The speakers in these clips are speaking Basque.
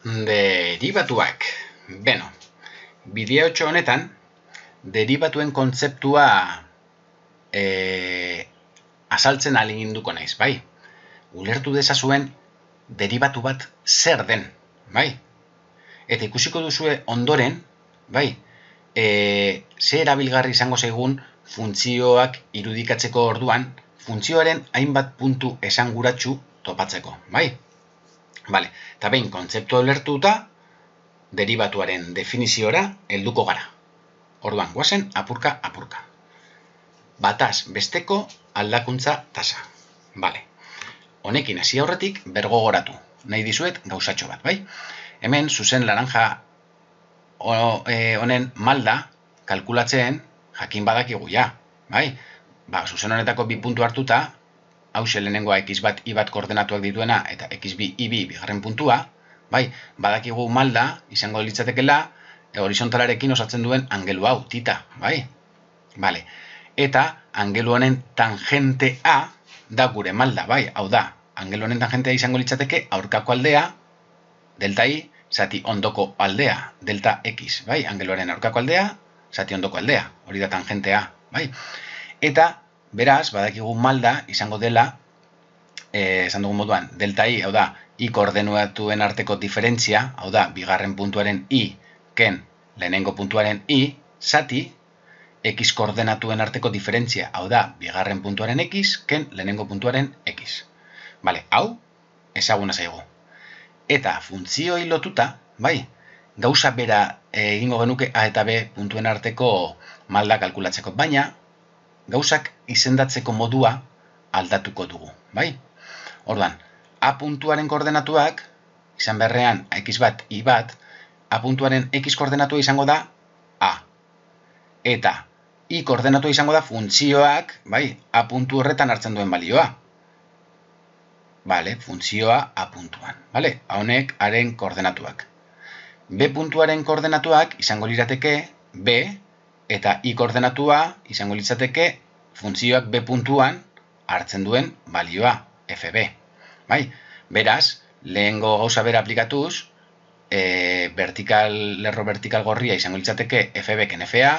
Deribatuak. Beno, bideotxo honetan, deribatuen kontzeptua azaltzen ahaleginduko naiz, bai? Ulertu dezazuen deribatu bat zer den, bai? Eta ikusiko duzue ondoren, bai? Ze erabilgarri izango zaigun funtzioak irudikatzeko orduan, funtzioaren hainbat puntu esanguratsu topatzeko, bai? Vale, eta behin kontzeptua ulertuta, deribatuaren definiziora helduko gara. Orduan, goazen apurka. Bataz besteko aldakuntza tasa. Vale. Honekin hasi aurretik bergogoratu. Nahi dizuet gauzatxo bat, bai? Hemen zuzen laranja honen malda kalkulatzen jakin badakigu ja, bai? Zuzen honetako 2 puntu hartuta, hause lehenengoa x bat y bat koordenatuak dituena eta x bi y bi bigarren puntua, bai, badakigu malda izango litzatekela horizontalarekin osatzen duen angelu hau, tita, bai? Vale. Eta angelu honen tangentea da gure malda, bai? Hau da, angelu honen tangentea izango litzateke aurkako aldea, delta i, zati ondoko aldea, delta x, bai? Angeluaren aurkako aldea, zati ondoko aldea, hori da tangentea, bai? Eta, beraz, badakigu malda izango dela, esan dugun moduan, delta i, hau da, i koordenatuen arteko diferentzia, hau da, bigarren puntuaren i, ken lehenengo puntuaren i, zati, x koordenatuen arteko diferentzia, hau da, bigarren puntuaren x, ken lehenengo puntuaren x. Vale, hau, ezaguna zaigu. Eta funtzioi lotuta, bai, gauza bera egingo genuke a eta b puntuen arteko malda kalkulatzeko, baina gauzak izendatzeko modua aldatuko dugu, bai? Orduan, a puntuaren koordenatuak, izan beharrean x bat, y bat, a puntuaren x koordenatua izango da a. Eta y koordenatua izango da funtzioak, bai, a puntu horretan hartzen duen balioa. Vale, funtzioa a puntuan, vale? Honek haren koordenatuak. B puntuaren koordenatuak izango lirateke b, eta i koordenatua izango litzateke funtzioak b puntuan hartzen duen balioa, fb. Bai? Beraz, lehengo gauza bera aplikatuz, lerro vertikal gorria izango litzateke fb ken fa,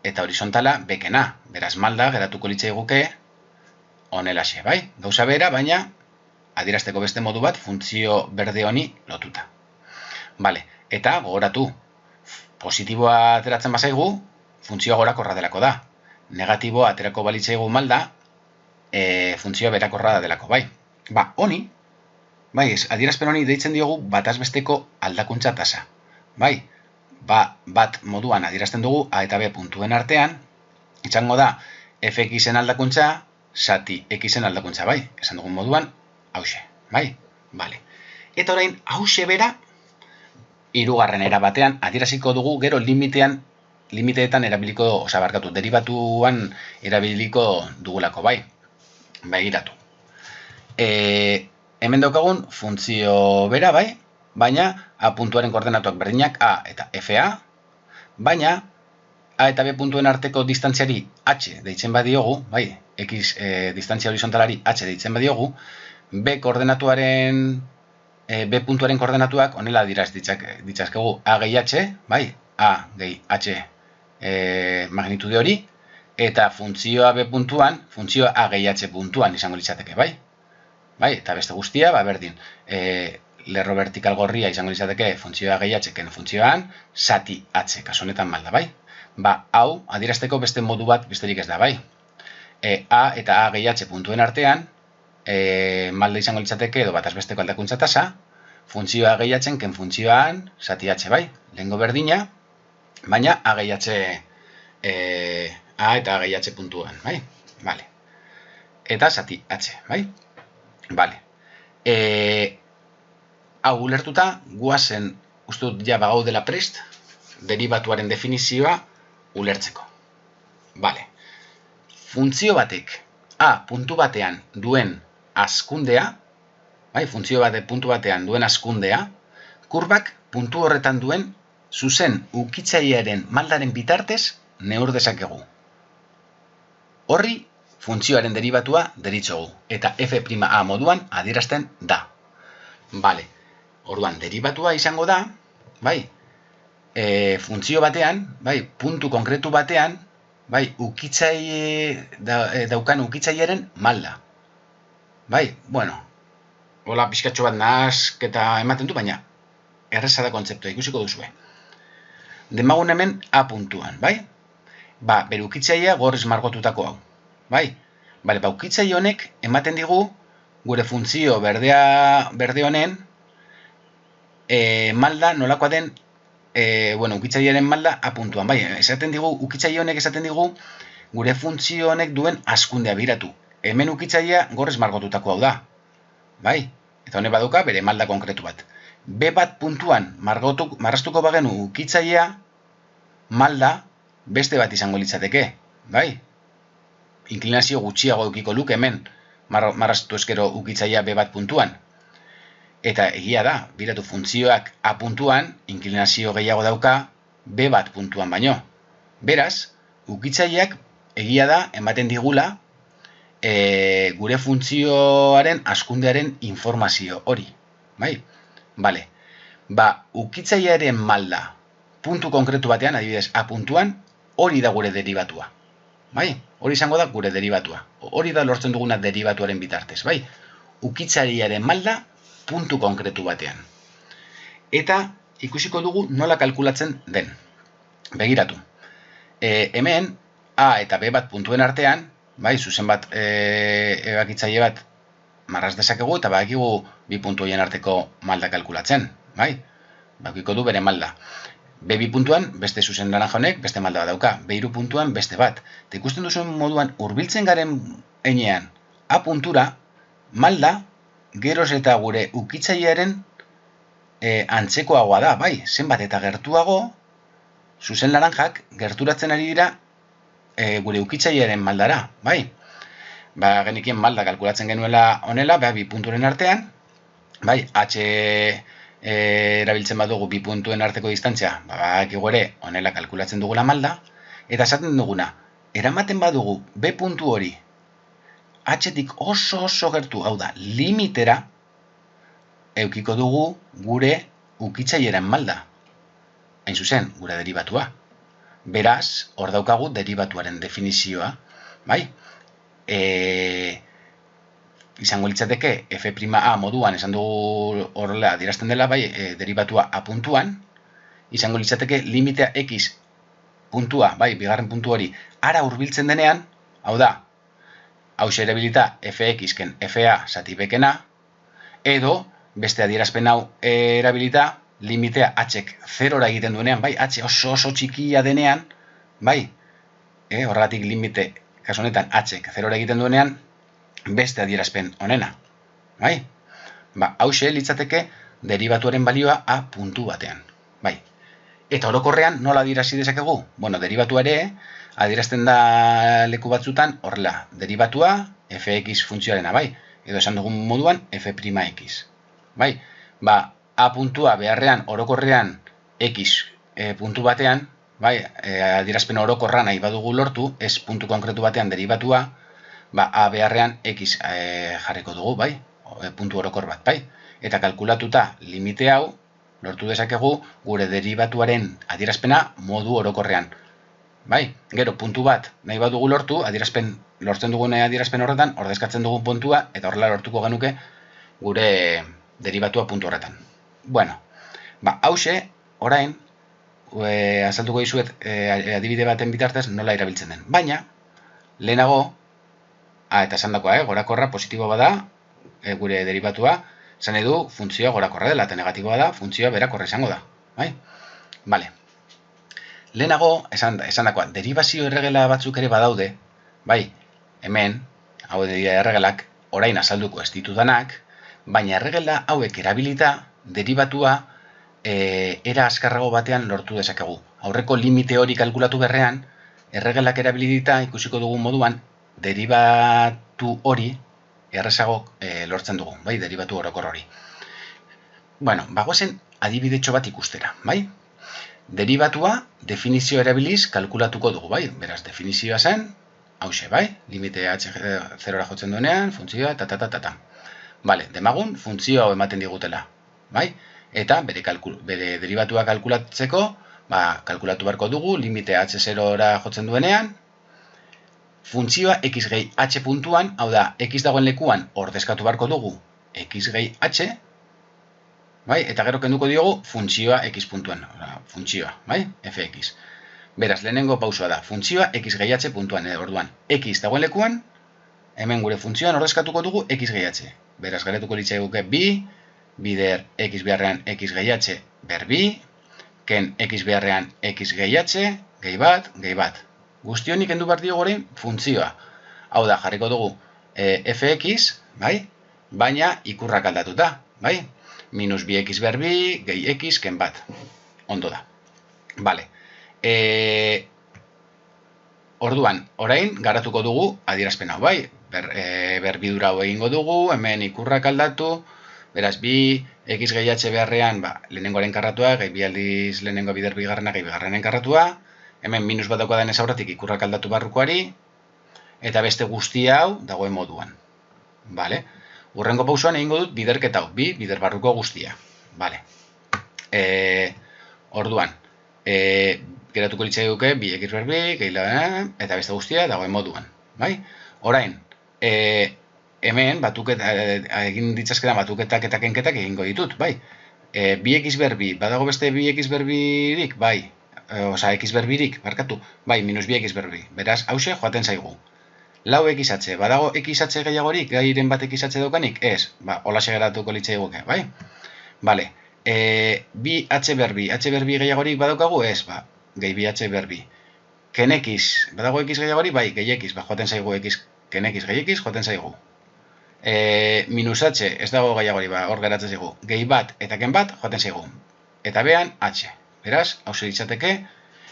eta horizontala b ken a. Beraz, malda geratuko litzaiguke honelaxe, bai? Gauza bera, baina adierazteko beste modu bat funtzio berde honi lotuta. Vale, eta gogoratu, positiboa ateratzen bazaigu, funtzioa gorakorra delako da. Negatiboa aterako balitzaigu malda, funtzioa berakorra delako, bai. Honi, bai, adierazpen honi deitzen diogu bataz besteko aldakuntza tasa. Bai, bat moduan adierazten dugu a eta b puntuen artean, izango da fx-en aldakuntza, zati x-en aldakuntza, bai. Esan dugun moduan, hause, bai? Vale. Eta orain, hause bera, hirugarren era batean, adieraziko dugu gero limiteetan erabiliko, deribatuan erabiliko dugulako, bai? Begiratu. Hemen daukagun funtzio bera, bai? Baina, a puntuaren koordenatuak berdinak a eta fa, baina, a eta b puntuen arteko distantziari h deitzen badiogu, bai? X distantzia horizontalari h deitzen badiogu, b koordenatuaren B puntuaren koordenatuak honela adiraz ditzazkegu A gehi H, bai, A gehi H magnitude hori, eta funtzioa B puntuan, funtzioa A gehi H puntuan izango litzateke, bai? Bai, eta beste guztia, berdin, lerro vertikal gorria izango litzateke funtzioa gehi H ken funtzioan, zati H, kasu honetan malda, bai? Hau, adierazteko beste modu bat besterik ez da, bai? A eta A gehi H puntuen artean, malda izango litzateke edo bataz besteko aldakuntza tasa, funtzioa gehi H ken funtzioan, zati H, bai? Lehengo berdina, baina A gehi H, A eta A gehi H puntuan, bai? Vale. Eta zati H, bai? Vale. Hau ulertuta, guazen, uste dut ja bagaudela prest, deribatuaren definizioa ulertzeko. Vale. Funtzio batek A puntu batean duen azkundea, bai, funtzio puntu batean duen azkundea, kurbak puntu horretan duen zuzen ukitzailearen maldaren bitartez neur dezakegu. Horri funtzioaren deribatua deritzogu, eta f' a moduan adierazten da. Vale. Orduan, derivatua izango da, bai, funtzio batean, bai, puntu konkretu batean, bai, daukan ukitzailearen malda. Bai, bueno, hola pixkatxo bat nahasketa ematen du, baina erreza da kontzeptua, ikusiko duzue. Demagun hemen A puntuan, bai? Ba, bere ukitzailea gorriz margotutako hau, bai? Bale, ba, ukitzaile honek ematen digu gure funtzio berde honen malda nolakoa den, ukitzailearen malda A puntuan, bai? Ukitzaile honek esaten digu gure funtzio honek duen hazkundea biratu. Hemen ukitzailea gorriz margotutako hau da, bai? Eta honek baduka bere malda konkretu bat. B bat puntuan marraztuko bagenu ukitzailea, malda beste bat izango litzateke, bai? Inklinazio gutxiago edukiko luke hemen marraztu eskero ukitzailea B bat puntuan. Eta egia da, biratu funtzioak A puntuan, inklinazio gehiago dauka B bat puntuan baino. Beraz, ukitzaileak egia da ematen digula gure funtzioaren hazkundearen informazio hori, bai? Bale, ba, ukitzailearen malda puntu konkretu batean, adibidez A puntuan, hori da gure derivatua, bai? Hori izango da gure derivatua. Hori da lortzen duguna derivatuaren bitartez, bai? Ukitzailearen malda puntu konkretu batean. Eta ikusiko dugu nola kalkulatzen den. Begiratu. Hemen A eta B bat puntuen artean, bai, zuzen bat ebakitzaile bat marraz dezakegu eta badakigu bi puntu horien arteko malda kalkulatzen, bai? Bakiko du bere malda. B2 puntuan beste zuzen naranja honek beste malda bat dauka, B3 puntuan beste bat. Eta ikusten duzuen moduan hurbiltzen garen heinean A puntura malda geroz eta gure ukitzailearen antzekoagoa da, bai? Zenbat eta gertuago zuzen laranjak gerturatzen ari dira gure ukitzailearen maldara, bai? Ba, genekien malda kalkulatzen genuela honela, bi punturen artean, bai, H erabiltzen badugu bi puntuen arteko distantzia, badakigu ere honela kalkulatzen dugula malda, eta esaten duguna, eramaten badugu B puntu hori H-tik oso gertu, hau da, limitera, eukiko dugu gure ukitzaileren malda. Hain zuzen, gure derivatua. Beraz, hor daukagu derivatuaren definizioa, bai? Izango litzateke F'(A) moduan esan dugu horrela adierazten dela, bai, derivatua A puntuan, izango litzateke limitea X puntua, bai, bigarren puntu hori, ara hurbiltzen denean, hau da, hauxe erabilita Fx-ken Fa zati bekena, edo beste adierazpen hau erabilita limitea H-ek zerora egiten duenean, bai, H oso txikia denean, bai, horregatik limite, kasu honetan H-ek zerora egiten duenean, beste adierazpen honena, bai? Ba, hauxe litzateke derivatuaren balioa A puntu batean, bai? Eta orokorrean nola adierazi dezakegu? Bueno, derivatu ere adierazten da leku batzutan horrela, derivatua Fx funtzioarena, bai? Edo esan dugun moduan F'X, bai? Ba, A puntua beharrean orokorrean X puntu batean, bai? Adierazpen orokorra nahi badugu lortu, ez puntu konkretu batean derivatua, ba, A beharrean X jarriko dugu, bai? Puntu orokor bat, bai? Eta kalkulatuta limite hau, lortu dezakegu gure derivatuaren adierazpena modu orokorrean. Bai? Gero, puntu bat nahi badugu lortu, lortzen dugun adierazpen horretan, ordezkatzen dugun puntua, eta horrela lortuko genuke gure derivatua puntu horretan. Bueno, ba, hause, orain, azaltuko dizuet adibide baten bitartez nola erabiltzen den. Baina, lehenago, eta esan dakoa, gorakorra positibo bada, gure derivatua, esan edu funtzioa gorakorra dela, eta negatiboa da, funtzioa berakorra izango da. Bai? Bale. Lehenago, esan dakoa, derivazio erregela batzuk ere badaude, bai, hemen, hau dira erregelak, orain azalduko ez ditudanak, baina erregela hauek erabilita, derivatua era azkarrago batean lortu dezakegu. Aurreko limite hori kalkulatu berrean, erregelak erabilita ikusiko dugun moduan, derivatu hori errezago lortzen dugu, bai, derivatu orokor hori. Bueno, bagoazen adibidetxo bat ikustera, bai? Derivatua definizio erabiliz kalkulatuko dugu, bai? Beraz, definizioa zen, hause, bai? Limite H zerora jotzen duenean, funtzioa, ta. Bale, demagun, funtzio hau ematen digutela. bai? Eta bere derivatua kalkulatzeko, kalkulatu beharko dugu, limitea h0ra jotzen duenean, funtzioa x gehi h puntuan, hau da, x dagoen lekuan ordezkatu beharko dugu x gehi h, bai? Eta gero kenduko diogu funtzioa x puntuan, funtzioa, bai? fx. Beraz, lehenengo pausua da, funtzioa x gehi h puntuan, orduan, x dagoen lekuan, hemen gure funtzioan ordezkatuko dugu x gehi h. Beraz, garetuko litzaiguke bi, bider x beharrean x gehi h ber bi, ken x beharrean x gehi h, gehi bat. Guzti honik kendu behar diogu orain funtzioa. Hau da, jarriko dugu fx, bai? Baina ikurrak aldatuta, bai? Minus 2x ber bi, gehi x, ken bat. Ondo da. Bale. Orduan, orain garatuko dugu adierazpen hau, bai? Berbidura hau egingo dugu, hemen ikurrak aldatu, beraz, bi x gehi h beharrean, lehenengoaren karratua, gehi bi aldiz lehenengo bider bigarrena, gehi bigarrenen karratua, hemen minus bat dauka denez aurretik ikurrak aldatu barrukoari, eta beste guztia hau dagoen moduan. Bale? Urrengo pausuan egingo dut biderketa hau, bi bider barruko guztia. Bale. Orduan, geratuko litzaiguke bi x ber bi, eta beste guztia dagoen moduan. Bai? Orain, hemen egin ditzazkedan batuketak eta kenketak egingo ditut, bai? Bi x ber bi, badago beste bi x ber birik, bai? Osa, x ber birik, barkatu, bai, minus bi x ber bi. Beraz, hause joaten zaigu. Lau xh, badago xh gehiagorik, gairen bat xh daukanik? Ez, holaxe geratuko litzaiguke, bai? Bale, bi h ber bi gehiagorik badaukagu? Ez, gehi bi h ber bi. Ken x, badago x gehiagorik? Bai, gehi x, joaten zaigu x, ken x gehi x, joaten zaigu. Minus h, ez dago gehiagorik, hor geratzen zaigu. Gehi bat eta ken bat, joaten zaigu. Eta behan, h. Beraz, hause ditzateke,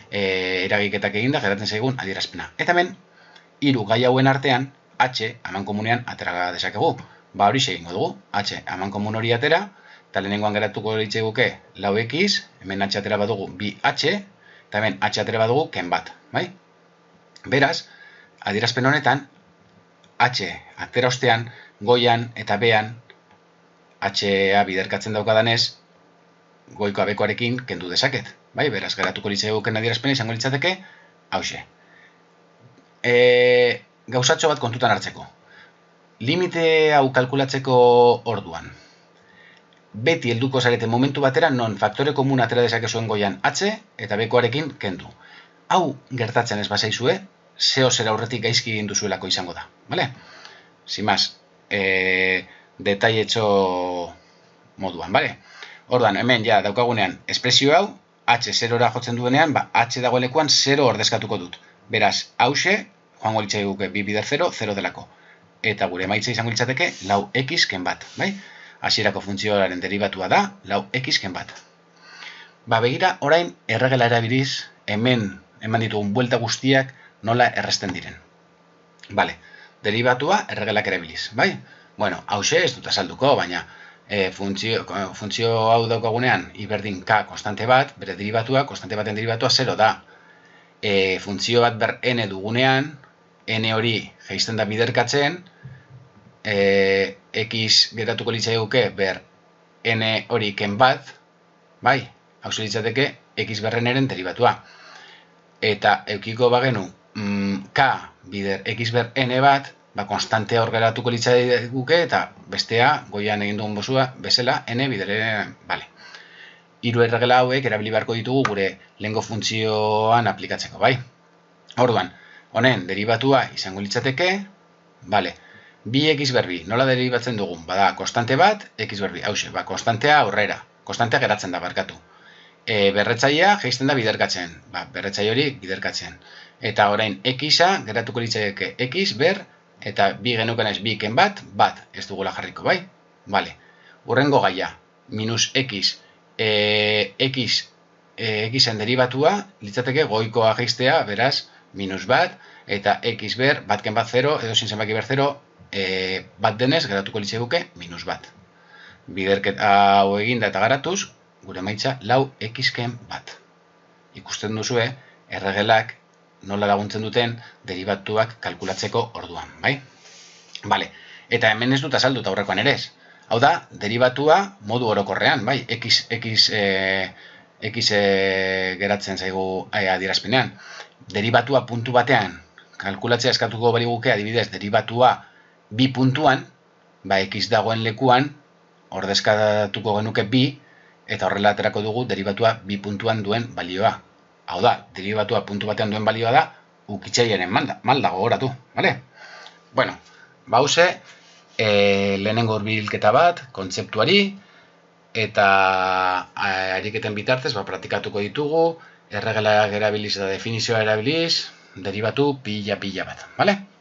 eragiketak eginda geratzen zaigun adierazpena. Eta hemen, hiru gai hauen artean, h aman komunean atera dezakegu. Hori egingo dugu, h aman komun hori atera, eta lehenengoan geratuko ditzaiguke lau x, hemen h atera badugu bi h, eta hemen h atera badugu ken bat. Bai? Beraz, adierazpen honetan, h atera ostean, goian eta bean, h-a biderkatzen daukadanez, goikoa bekoarekin kendu dezaket. Bai, beraz, geratuko litzaiguken adierazpena izango litzateke, hause. Gauzatxo bat kontutan hartzeko. Limite hau kalkulatzeko orduan. Beti helduko zarete momentu batera non faktore komun atera dezakezuen goian h eta bekoarekin kendu. Hau gertatzen ez bazaizue, zeo zera aurretik gaizki egin duzuelako izango da. Vale? Sin más, detailetxo moduan, bale? Orduan, hemen ja daukagunean espresio hau, h 0ra jotzen duenean, h dagoelekuan 0 ordezkatuko dut. Beraz, hause, joango litzaiguke bi bider 0, 0 delako. Eta gure emaitza izango litzateke, lau x ken bat, bai? Hasierako funtzioaren derivatua da, lau x ken bat. Begira, orain, erregela erabiliz, hemen eman ditugun buelta guztiak nola erresten diren. Bale, derivatua erregelak erabiliz, bai? Bueno, hause ez dut azalduko, baina funtzio hau daukagunean i berdin k konstante bat, bere derivatua, konstante baten derivatua 0 da. Funtzio bat ber n dugunean, n hori jaisten da biderkatzen, x geratuko litzaiguke ber n hori ken bat, bai, hau litzateke x ber n-eren derivatua. Eta eukiko bagenu k bider x ber n bat, konstantea hor geratuko litzaiguke eta bestea goian egin dugun bozua bezala n bidere, bale. Hiru erregela hauek erabili beharko ditugu gure lehengo funtzioan aplikatzeko, bai? Orduan, honen derivatua izango litzateke, bale, bi x ber bi, nola derivatzen dugun? Bada, konstante bat, x ber bi, hause, konstantea aurrera, konstantea geratzen da, barkatu. Berretzailea jaisten da biderkatzen, berretzaile hori biderkatzen. Eta orain x-a geratuko litzateke x ber, eta bi genukenez bi ken bat, ez dugula jarriko, bai? Bale, urrengo gaia, minus x, x-en derivatua, litzateke goikoa jaistea, beraz, minus bat, eta x ber, bat ken bat 0, edo sin zenbaki ber 0, bat denez, geratuko litzaiguke, minus bat. Biderketa hau eginda eta garatuz, gure emaitza, lau x ken bat. Ikusten duzue, erregelak, nola laguntzen duten derivatuak kalkulatzeko orduan, bai? Bale, eta hemen ez dut azalduta aurrekoan ere ez. Hau da, derivatua modu orokorrean, bai, x geratzen zaigu adierazpenean. Derivatua puntu batean, kalkulatzea eskatuko beriguke, adibidez, derivatua bi puntuan, ba, x dagoen lekuan, ordezkatuko genuke bi, eta horrela aterako dugu derivatua bi puntuan duen balioa. Hau da, derivatua puntu batean duen balioa da, ukitzailearen malda gogoratu, bale? Bueno, ba, hauze, lehenengo hurbilketa bat, kontzeptuari, eta ariketen bitartez, ba, praktikatuko ditugu, erregelak erabiliz eta definizioa erabiliz, derivatu pila bat, bale?